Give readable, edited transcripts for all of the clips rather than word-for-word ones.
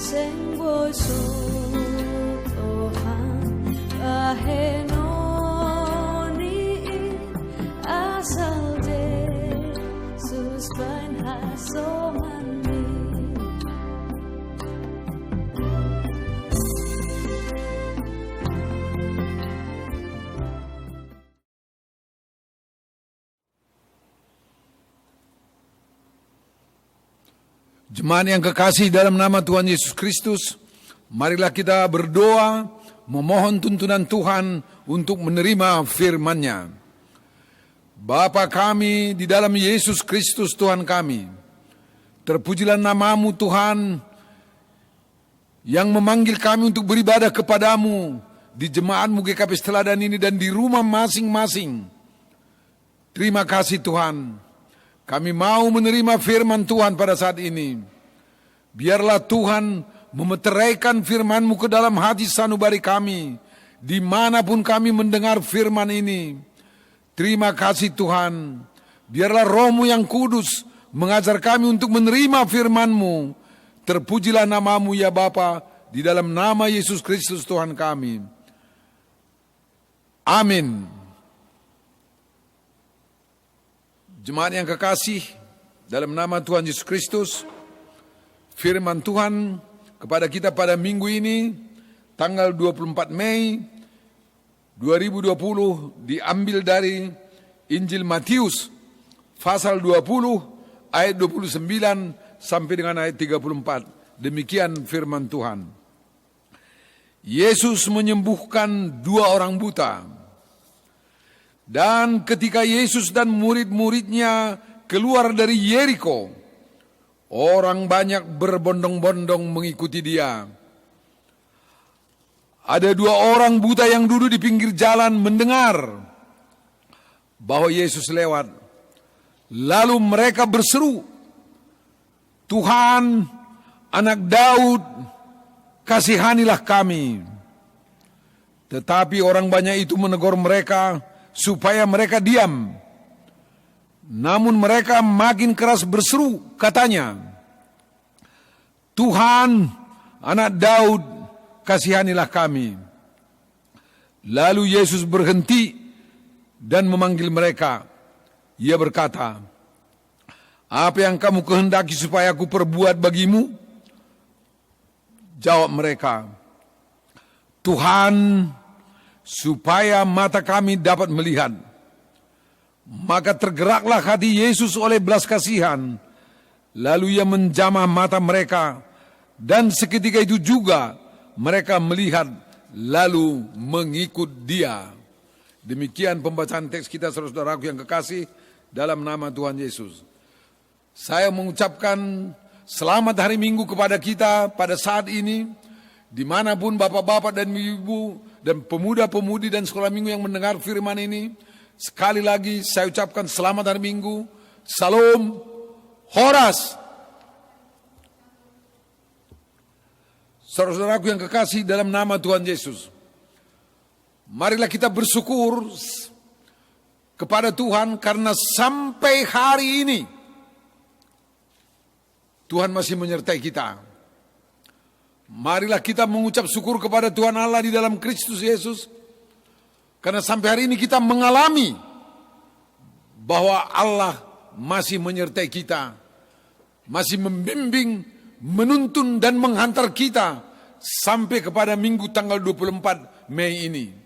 sing boso Tuhan kahenoni asal Jesus bain hasomani Jemaat yang kekasih dalam nama Tuhan Yesus Kristus, marilah kita berdoa memohon tuntunan Tuhan untuk menerima firman-Nya. Bapa kami di dalam Yesus Kristus Tuhan kami, terpujilah nama-Mu Tuhan yang memanggil kami untuk beribadah kepadamu di jemaat-Mu GKP Teladan ini dan di rumah masing-masing. Terima kasih Tuhan. Kami mau menerima firman Tuhan pada saat ini. Biarlah Tuhan memeteraikan firman-Mu ke dalam hati sanubari kami, dimanapun kami mendengar firman ini. Terima kasih Tuhan. Biarlah Roh-Mu yang kudus mengajar kami untuk menerima firman-Mu. Terpujilah nama-Mu ya Bapa, di dalam nama Yesus Kristus Tuhan kami. Amin. Jemaat yang kekasih, dalam nama Tuhan Yesus Kristus, firman Tuhan kepada kita pada minggu ini, tanggal 24 Mei 2020, diambil dari Injil Matius, pasal 20, ayat 29 sampai dengan ayat 34. Demikian firman Tuhan. Yesus menyembuhkan 2 orang buta. Dan ketika Yesus dan murid-muridnya keluar dari Yeriko, orang banyak berbondong-bondong mengikuti dia. Ada 2 orang buta yang duduk di pinggir jalan mendengar bahwa Yesus lewat. Lalu mereka berseru, "Tuhan, Anak Daud, kasihanilah kami." Tetapi orang banyak itu menegur mereka supaya mereka diam. Namun mereka makin keras berseru, katanya, "Tuhan, Anak Daud, kasihanilah kami." Lalu Yesus berhenti dan memanggil mereka. Ia berkata, "Apa yang kamu kehendaki supaya aku perbuat bagimu?" Jawab mereka, "Tuhan, supaya mata kami dapat melihat." Maka tergeraklah hati Yesus oleh belas kasihan. Lalu ia menjamah mata mereka, dan seketika itu juga mereka melihat lalu mengikut dia. Demikian pembacaan teks kita, saudara-saudaraku yang kekasih, dalam nama Tuhan Yesus. Saya mengucapkan selamat hari Minggu kepada kita pada saat ini, dimanapun bapak-bapak dan ibu dan pemuda-pemudi dan sekolah minggu yang mendengar firman ini. Sekali lagi saya ucapkan selamat hari Minggu. Salam Horas. Saudara-saudaraku yang kekasih dalam nama Tuhan Yesus, marilah kita bersyukur kepada Tuhan karena sampai hari ini Tuhan masih menyertai kita. Marilah kita mengucap syukur kepada Tuhan Allah di dalam Kristus Yesus, karena sampai hari ini kita mengalami bahwa Allah masih menyertai kita, masih membimbing, menuntun dan menghantar kita sampai kepada minggu tanggal 24 Mei ini.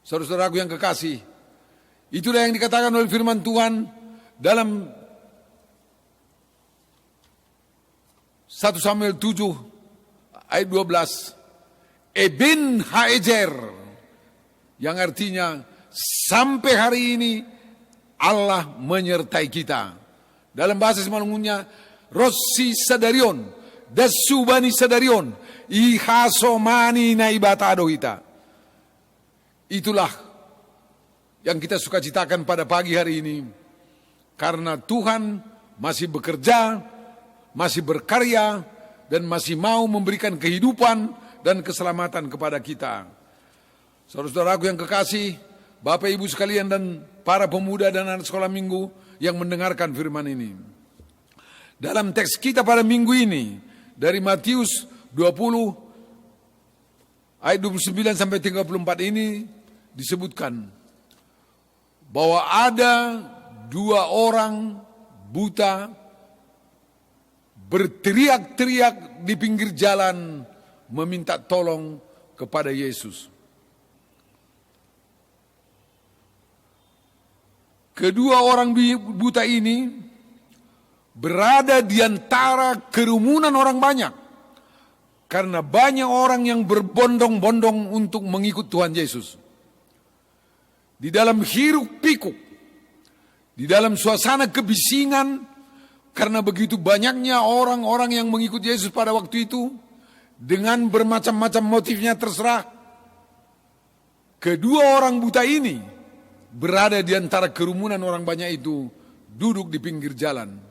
Saudara-saudaraku yang kekasih, itulah yang dikatakan oleh firman Tuhan dalam 1 Samuel 7 ayat 12. Eben haejer, yang artinya sampai hari ini Allah menyertai kita. Dalam bahasa Semalungunya, Rossi sadarion, dasubani sadarion, ihasomani naibatado kita. Itulah yang kita suka citakan pada pagi hari ini, karena Tuhan masih bekerja, masih berkarya, dan masih mau memberikan kehidupan dan keselamatan kepada kita. Saudara-saudaraku yang kekasih, Bapak Ibu sekalian dan para pemuda dan anak sekolah minggu yang mendengarkan firman ini. Dalam teks kita pada minggu ini, dari Matius 20 ayat 29 sampai 34 ini disebutkan bahwa ada 2 orang buta berteriak-teriak di pinggir jalan meminta tolong kepada Yesus. Kedua orang buta ini berada di antara kerumunan orang banyak. Karena banyak orang yang berbondong-bondong untuk mengikut Tuhan Yesus. Di dalam hiruk pikuk, di dalam suasana kebisingan, karena begitu banyaknya orang-orang yang mengikut Yesus pada waktu itu, dengan bermacam-macam motifnya terserah. Kedua orang buta ini berada di antara kerumunan orang banyak itu, duduk di pinggir jalan.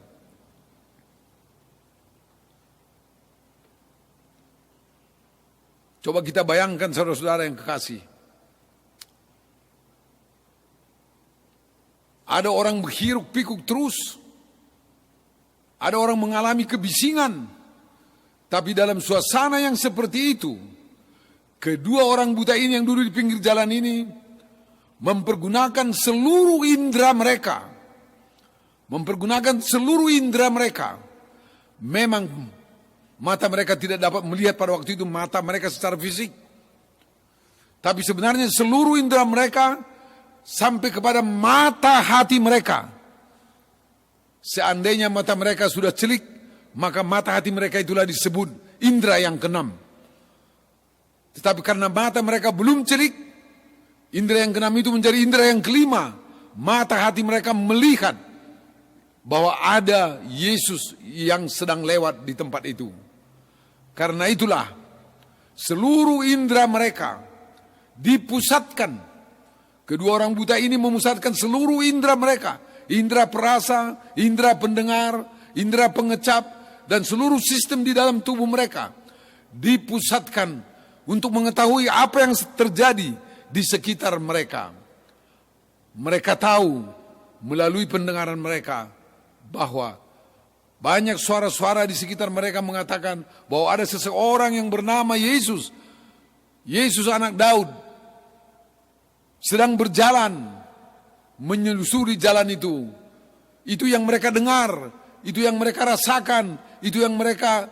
Coba kita bayangkan saudara-saudara yang kekasih. Ada orang berhiruk pikuk terus. Ada orang mengalami kebisingan. Tapi dalam suasana yang seperti itu, kedua orang buta ini yang duduk di pinggir jalan ini mempergunakan seluruh indera mereka. Mempergunakan seluruh indera mereka. Memang mata mereka tidak dapat melihat pada waktu itu mata mereka secara fisik. Tapi sebenarnya seluruh indera mereka sampai kepada mata hati mereka. Seandainya mata mereka sudah celik, maka mata hati mereka itulah disebut indera yang keenam. Tetapi karena mata mereka belum celik, indera yang keenam itu menjadi indera yang kelima. Mata hati mereka melihat bahwa ada Yesus yang sedang lewat di tempat itu. Karena itulah seluruh indera mereka dipusatkan. Kedua orang buta ini memusatkan seluruh indera mereka. Indera perasa, indera pendengar, indera pengecap, dan seluruh sistem di dalam tubuh mereka dipusatkan untuk mengetahui apa yang terjadi di sekitar mereka. Mereka tahu melalui pendengaran mereka bahwa banyak suara-suara di sekitar mereka mengatakan bahwa ada seseorang yang bernama Yesus. Yesus anak Daud sedang berjalan menyelusuri jalan itu. Itu yang mereka dengar, itu yang mereka rasakan, itu yang mereka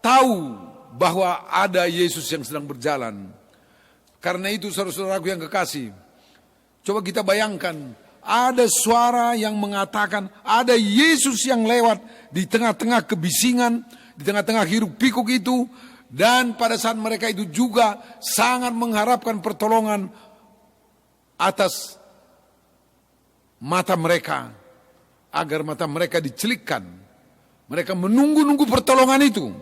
tahu bahwa ada Yesus yang sedang berjalan. Karena itu saudara-saudaraku yang kekasih, coba kita bayangkan, ada suara yang mengatakan ada Yesus yang lewat di tengah-tengah kebisingan, di tengah-tengah hiruk pikuk itu, dan pada saat mereka itu juga sangat mengharapkan pertolongan atas mata mereka, agar mata mereka dicelikkan. Mereka menunggu-nunggu pertolongan itu.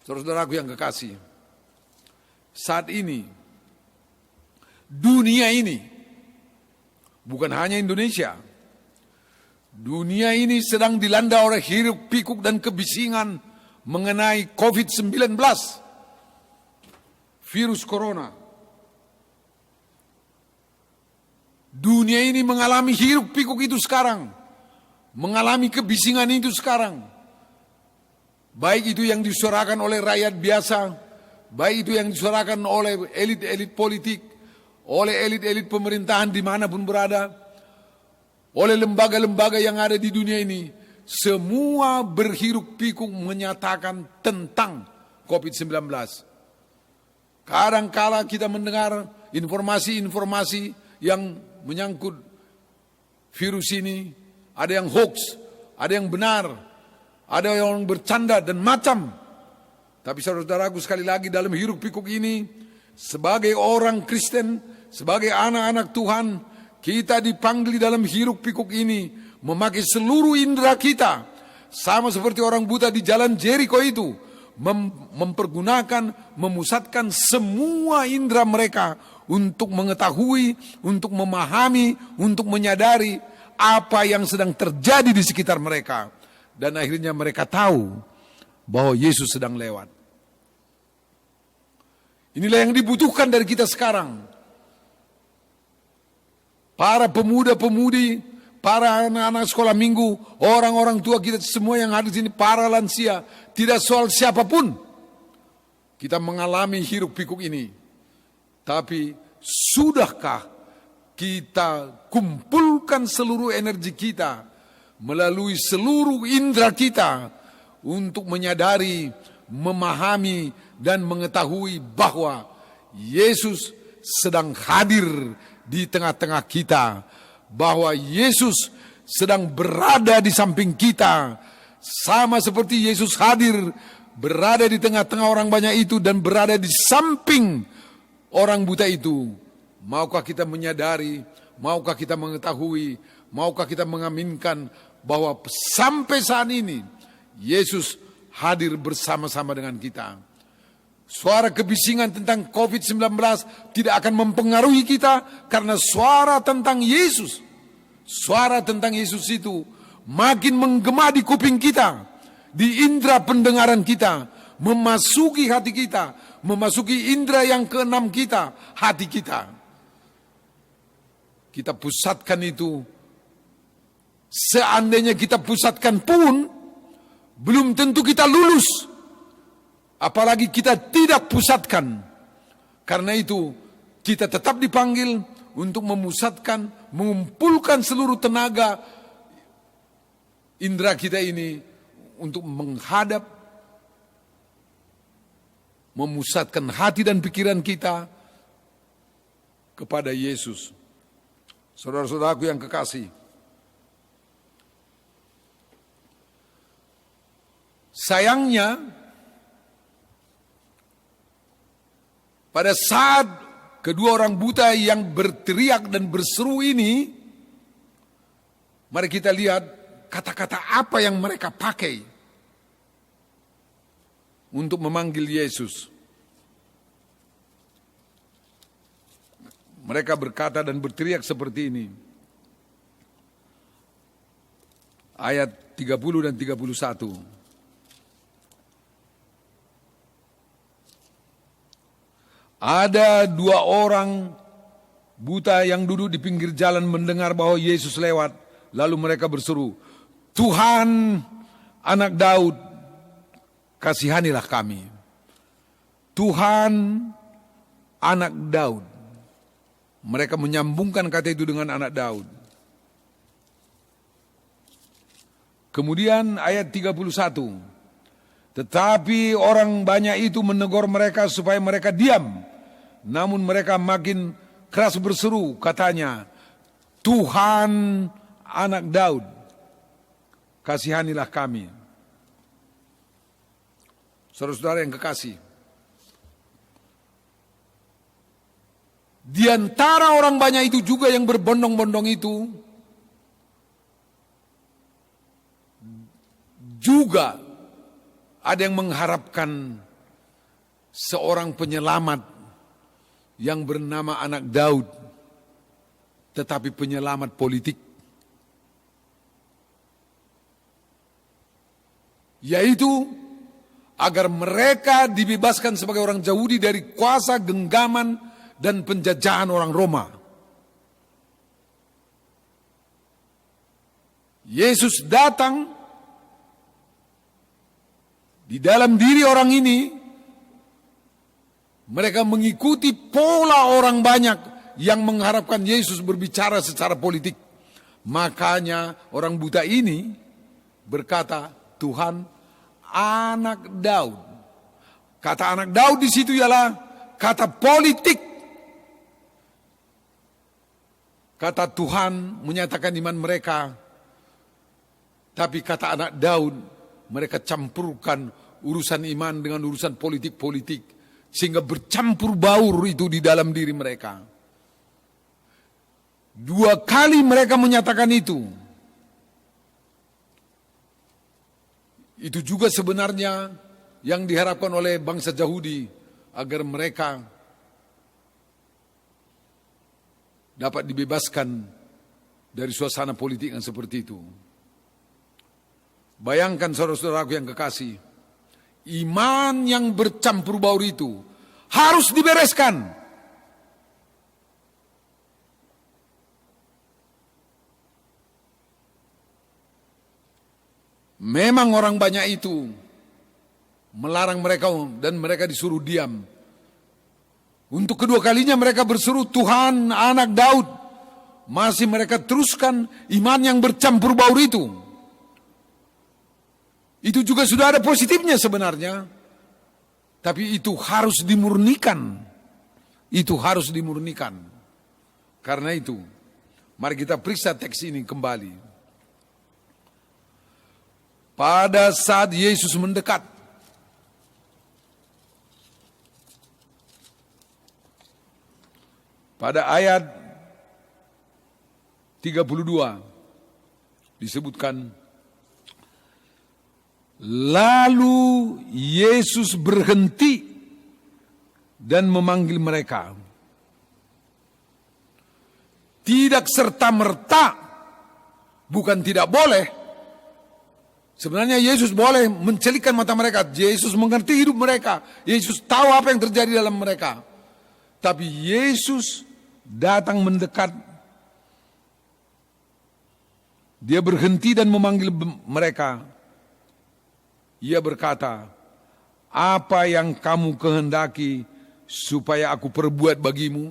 Saudara-saudaraku yang kekasih, saat ini dunia ini, bukan hanya Indonesia, dunia ini sedang dilanda oleh hiruk pikuk dan kebisingan mengenai COVID-19, virus corona. Dunia ini mengalami hiruk pikuk itu sekarang, mengalami kebisingan itu sekarang. Baik itu yang disuarakan oleh rakyat biasa, baik itu yang disuarakan oleh elit-elit politik, oleh elit-elit pemerintahan dimanapun berada, oleh lembaga-lembaga yang ada di dunia ini, semua berhiruk pikuk menyatakan tentang COVID-19. Kadang-kala kita mendengar informasi-informasi yang menyangkut virus ini, ada yang hoax, ada yang benar, ada yang bercanda dan macam. Tapi saudara-saudaraku sekali lagi, dalam hiruk pikuk ini, sebagai orang Kristen, sebagai anak-anak Tuhan, kita dipanggil dalam hiruk pikuk ini memakai seluruh indera kita, sama seperti orang buta di jalan Jericho itu, mempergunakan, memusatkan semua indera mereka untuk mengetahui, untuk memahami, untuk menyadari apa yang sedang terjadi di sekitar mereka. Dan akhirnya mereka tahu bahwa Yesus sedang lewat. Inilah yang dibutuhkan dari kita sekarang. Para pemuda-pemudi, para anak-anak sekolah minggu, orang-orang tua kita semua yang hadir di sini, para lansia, tidak soal siapapun. Kita mengalami hiruk pikuk ini. Tapi sudahkah kita kumpulkan seluruh energi kita melalui seluruh indera kita untuk menyadari, memahami, dan mengetahui bahwa Yesus sedang hadir di tengah-tengah kita, bahwa Yesus sedang berada di samping kita, sama seperti Yesus hadir berada di tengah-tengah orang banyak itu dan berada di samping orang buta itu. Maukah kita menyadari, maukah kita mengetahui, maukah kita mengaminkan bahwa sampai saat ini Yesus hadir bersama-sama dengan kita. Suara kebisingan tentang COVID-19 tidak akan mempengaruhi kita karena suara tentang Yesus. Suara tentang Yesus itu makin menggema di kuping kita, di indera pendengaran kita, memasuki hati kita, memasuki indera yang keenam kita, hati kita. Kita pusatkan itu. Seandainya kita pusatkan pun, belum tentu kita lulus. Apalagi kita tidak pusatkan. Karena itu, kita tetap dipanggil untuk memusatkan, mengumpulkan seluruh tenaga indera kita ini untuk menghadap, memusatkan hati dan pikiran kita kepada Yesus. Saudara-saudaraku yang kekasih, sayangnya pada saat kedua orang buta yang berteriak dan berseru ini, mari kita lihat kata-kata apa yang mereka pakai untuk memanggil Yesus. Mereka berkata dan berteriak seperti ini. Ayat 30 dan 31. Ada dua orang buta yang duduk di pinggir jalan mendengar bahwa Yesus lewat. Lalu mereka berseru, Tuhan, anak Daud, kasihanilah kami. Tuhan, anak Daud. Mereka menyambungkan kata itu dengan anak Daud. Kemudian ayat 31. Tetapi orang banyak itu menegur mereka supaya mereka diam. Namun mereka makin keras berseru, katanya, Tuhan, anak Daud, kasihanilah kami. Saudara-saudara yang kekasih, di antara orang banyak itu juga yang berbondong-bondong itu, juga ada yang mengharapkan seorang penyelamat yang bernama anak Daud, tetapi penyelamat politik. Yaitu agar mereka dibebaskan sebagai orang Yahudi dari kuasa genggaman dan penjajahan orang Roma. Yesus datang di dalam diri orang ini. Mereka mengikuti pola orang banyak yang mengharapkan Yesus berbicara secara politik. Makanya orang buta ini berkata, Tuhan, anak Daud. Kata anak Daud di situ ialah kata politik. Kata Tuhan menyatakan iman mereka. Tapi kata anak Daud, mereka campurkan urusan iman dengan urusan politik-politik. Sehingga bercampur baur itu di dalam diri mereka. Dua kali mereka menyatakan itu. Itu juga sebenarnya yang diharapkan oleh bangsa Yahudi. Agar mereka dapat dibebaskan dari suasana politik yang seperti itu. Bayangkan saudara-saudaraku yang kekasih, iman yang bercampur baur itu harus dibereskan. Memang orang banyak itu melarang mereka dan mereka disuruh diam. Untuk kedua kalinya mereka berseru, Tuhan anak Daud. Masih mereka teruskan iman yang bercampur baur itu. Itu juga sudah ada positifnya sebenarnya. Tapi itu harus dimurnikan. Itu harus dimurnikan. Karena itu, mari kita periksa teks ini kembali. Pada saat Yesus mendekat, pada ayat 32 disebutkan, lalu Yesus berhenti dan memanggil mereka. Tidak serta-merta, bukan tidak boleh. Sebenarnya Yesus boleh mencelikkan mata mereka. Yesus mengerti hidup mereka. Yesus tahu apa yang terjadi dalam mereka. Tapi Yesus datang mendekat. Dia berhenti dan memanggil mereka. Ia berkata, apa yang kamu kehendaki supaya aku perbuat bagimu?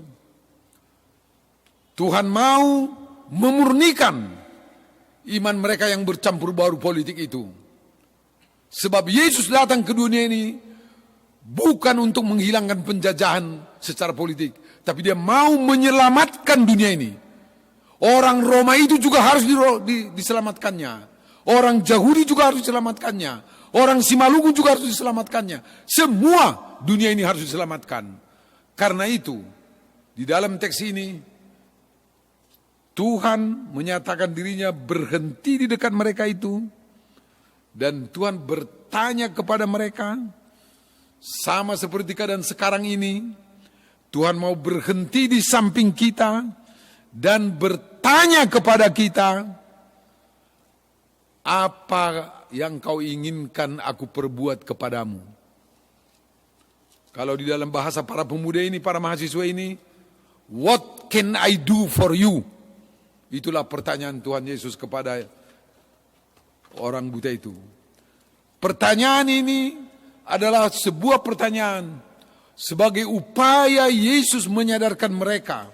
Tuhan mau memurnikan iman mereka yang bercampur baur politik itu. Sebab Yesus datang ke dunia ini bukan untuk menghilangkan penjajahan secara politik, tapi dia mau menyelamatkan dunia ini. Orang Roma itu juga harus diselamatkannya. Orang Yahudi juga harus diselamatkannya. Orang Simalungun juga harus diselamatkannya. Semua dunia ini harus diselamatkan. Karena itu, di dalam teks ini, Tuhan menyatakan dirinya berhenti di dekat mereka itu. Dan Tuhan bertanya kepada mereka, sama seperti keadaan sekarang ini, Tuhan mau berhenti di samping kita dan bertanya kepada kita, apa yang kau inginkan aku perbuat kepadamu? Kalau di dalam bahasa para pemuda ini, para mahasiswa ini, what can I do for you? Itulah pertanyaan Tuhan Yesus kepada orang buta itu. Pertanyaan ini adalah sebuah pertanyaan sebagai upaya Yesus menyadarkan mereka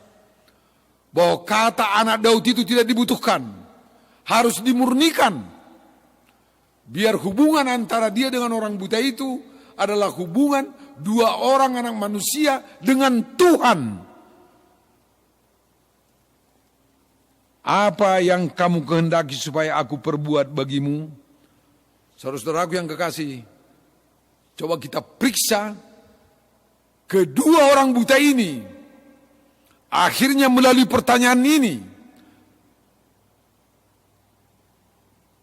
bahwa kata anak Daud itu tidak dibutuhkan, harus dimurnikan. Biar hubungan antara dia dengan orang buta itu adalah hubungan dua orang anak manusia dengan Tuhan. Apa yang kamu kehendaki supaya aku perbuat bagimu? Saudara-saudaraku yang kekasih, coba kita periksa kedua orang buta ini. Akhirnya melalui pertanyaan ini,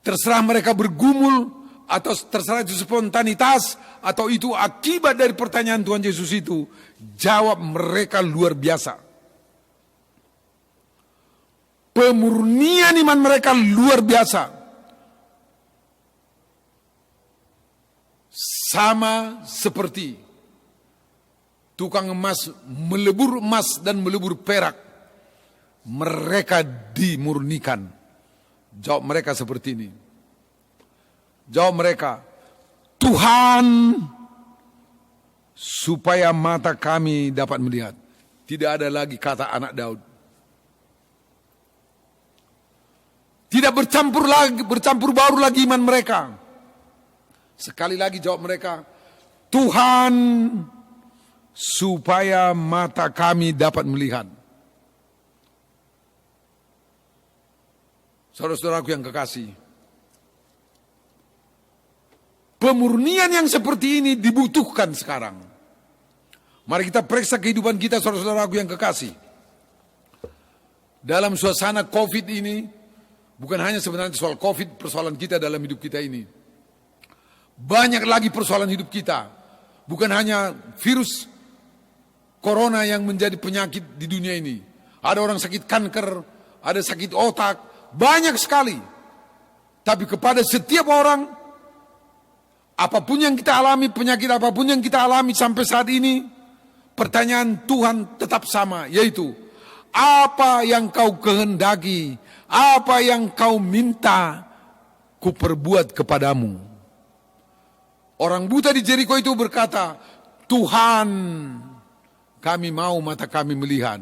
terserah mereka bergumul, atau terserah itu spontanitas, atau itu akibat dari pertanyaan Tuhan Yesus itu, jawab mereka luar biasa. Pemurnian iman mereka luar biasa. Sama seperti tukang emas melebur emas dan melebur perak. Mereka dimurnikan. Jawab mereka seperti ini. Jawab mereka, Tuhan, supaya mata kami dapat melihat. Tidak ada lagi kata anak Daud. Tidak bercampur baur lagi iman mereka. Sekali lagi jawab mereka, Tuhan, supaya mata kami dapat melihat. Saudara-saudaraku yang kekasih, pemurnian yang seperti ini dibutuhkan sekarang. Mari kita periksa kehidupan kita, saudara-saudaraku yang kekasih. Dalam suasana COVID ini, bukan hanya sebenarnya soal COVID, persoalan kita dalam hidup kita ini. Banyak lagi persoalan hidup kita. Bukan hanya virus corona yang menjadi penyakit di dunia ini. Ada orang sakit kanker, ada sakit otak, banyak sekali. Tapi kepada setiap orang, apapun yang kita alami, penyakit apapun yang kita alami sampai saat ini, pertanyaan Tuhan tetap sama, yaitu, apa yang kau kehendaki? Apa yang kau minta kuperbuat kepadamu. Orang buta di Jeriko itu berkata, Tuhan, kami mau mata kami melihat.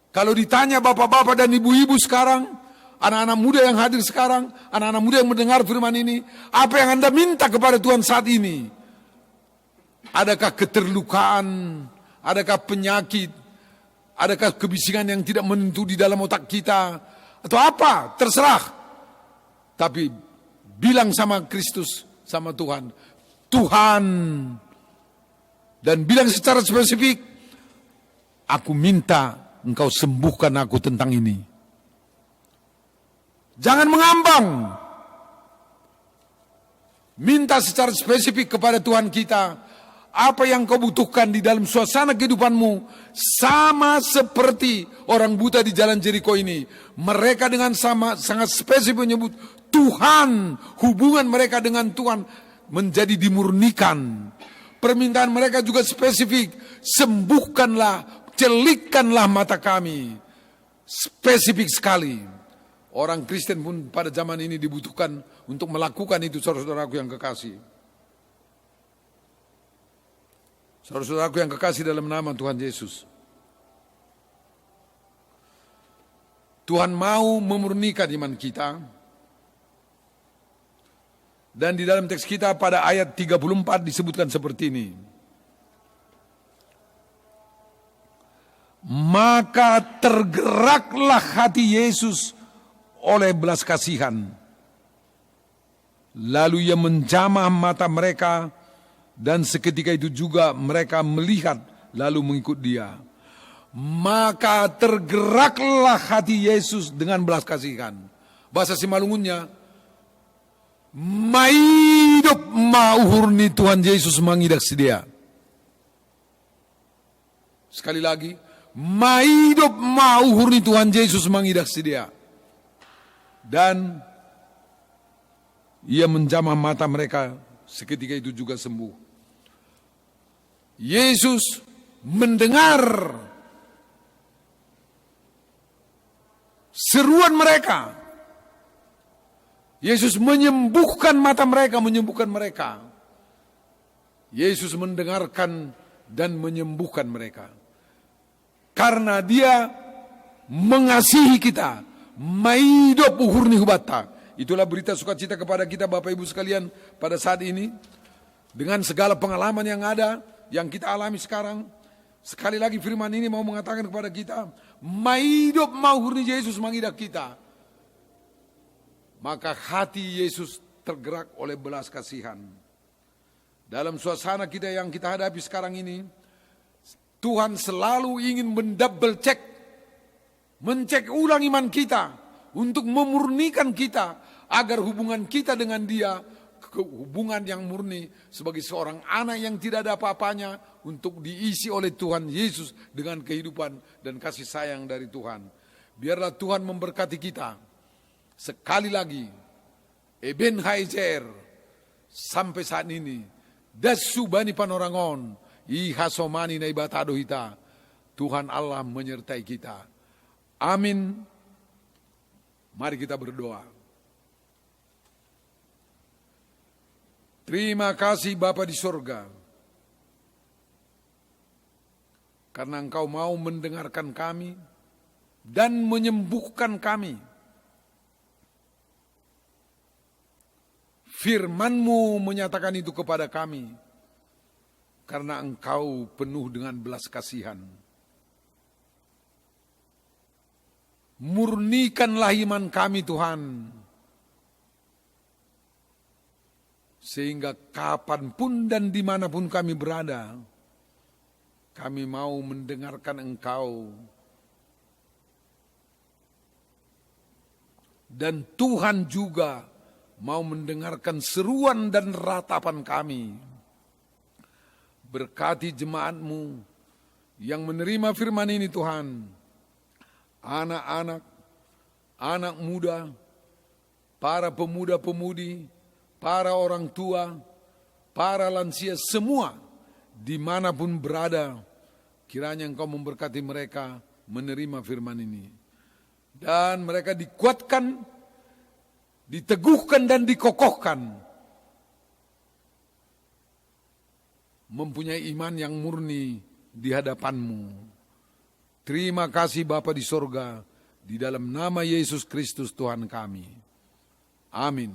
Kalau ditanya bapak-bapak dan ibu-ibu sekarang, anak-anak muda yang hadir sekarang, anak-anak muda yang mendengar firman ini, apa yang Anda minta kepada Tuhan saat ini? Adakah keterlukaan? Adakah penyakit? Adakah kebisingan yang tidak menentu di dalam otak kita? Atau apa? Terserah. Tapi bilang sama Kristus, sama Tuhan, Tuhan. Dan bilang secara spesifik, aku minta Engkau sembuhkan aku tentang ini. Jangan mengambang. Minta secara spesifik kepada Tuhan kita, apa yang kau butuhkan di dalam suasana kehidupanmu, sama seperti orang buta di jalan Jeriko ini. Mereka dengan sangat spesifik menyebut Tuhan, hubungan mereka dengan Tuhan menjadi dimurnikan. Permintaan mereka juga spesifik, sembuhkanlah, celikkanlah mata kami. Spesifik sekali. Orang Kristen pun pada zaman ini dibutuhkan untuk melakukan itu, saudara-saudaraku yang kekasih. Saudara-saudaraku yang kekasih dalam nama Tuhan Yesus. Tuhan mau memurnikan iman kita. Dan di dalam teks kita pada ayat 34 disebutkan seperti ini. Maka tergeraklah hati Yesus oleh belas kasihan. Lalu ia menjamah mata mereka, dan seketika itu juga mereka melihat lalu mengikut dia. Maka tergeraklah hati Yesus dengan belas kasihan. Bahasa Simalungunnya, maidop mauhurni Tuhan Yesus mengidak sedia. Sekali lagi, maidop mauhurni Tuhan Yesus mengidak sedia. Dan ia menjamah mata mereka, seketika itu juga sembuh. Yesus mendengar seruan mereka. Yesus menyembuhkan mata mereka, menyembuhkan mereka. Yesus mendengarkan dan menyembuhkan mereka. Karena dia mengasihi kita. Maidop uhurni hubata. Itulah berita sukacita kepada kita Bapak Ibu sekalian pada saat ini. Dengan segala pengalaman yang ada, yang kita alami sekarang. Sekali lagi firman ini mau mengatakan kepada kita, maidop mauhurni Yesus mengidak kita. Maka hati Yesus tergerak oleh belas kasihan. Dalam suasana kita yang kita hadapi sekarang ini, Tuhan selalu ingin mendouble check, mencek ulang iman kita, untuk memurnikan kita, agar hubungan kita dengan Dia, hubungan yang murni sebagai seorang anak yang tidak ada apa-apanya, untuk diisi oleh Tuhan Yesus dengan kehidupan dan kasih sayang dari Tuhan. Biarlah Tuhan memberkati kita. Sekali lagi, Eben Haizer sampai saat ini, dasu bani panorangon, ihasomani na ibatado hita, Tuhan Allah menyertai kita. Amin. Mari kita berdoa. Terima kasih Bapa di sorga, karena Engkau mau mendengarkan kami dan menyembuhkan kami. Firman-Mu menyatakan itu kepada kami, karena Engkau penuh dengan belas kasihan. Murnikanlah iman kami Tuhan, sehingga kapanpun dan dimanapun kami berada, kami mau mendengarkan Engkau. Dan Tuhan juga mau mendengarkan seruan dan ratapan kami. Berkati jemaat-Mu yang menerima firman ini Tuhan. Anak-anak, anak muda, para pemuda-pemudi, para orang tua, para lansia, semua dimanapun berada, kiranya Engkau memberkati mereka menerima firman ini. Dan mereka dikuatkan, diteguhkan dan dikokohkan, mempunyai iman yang murni di hadapan-Mu. Terima kasih Bapa di sorga, di dalam nama Yesus Kristus Tuhan kami. Amin.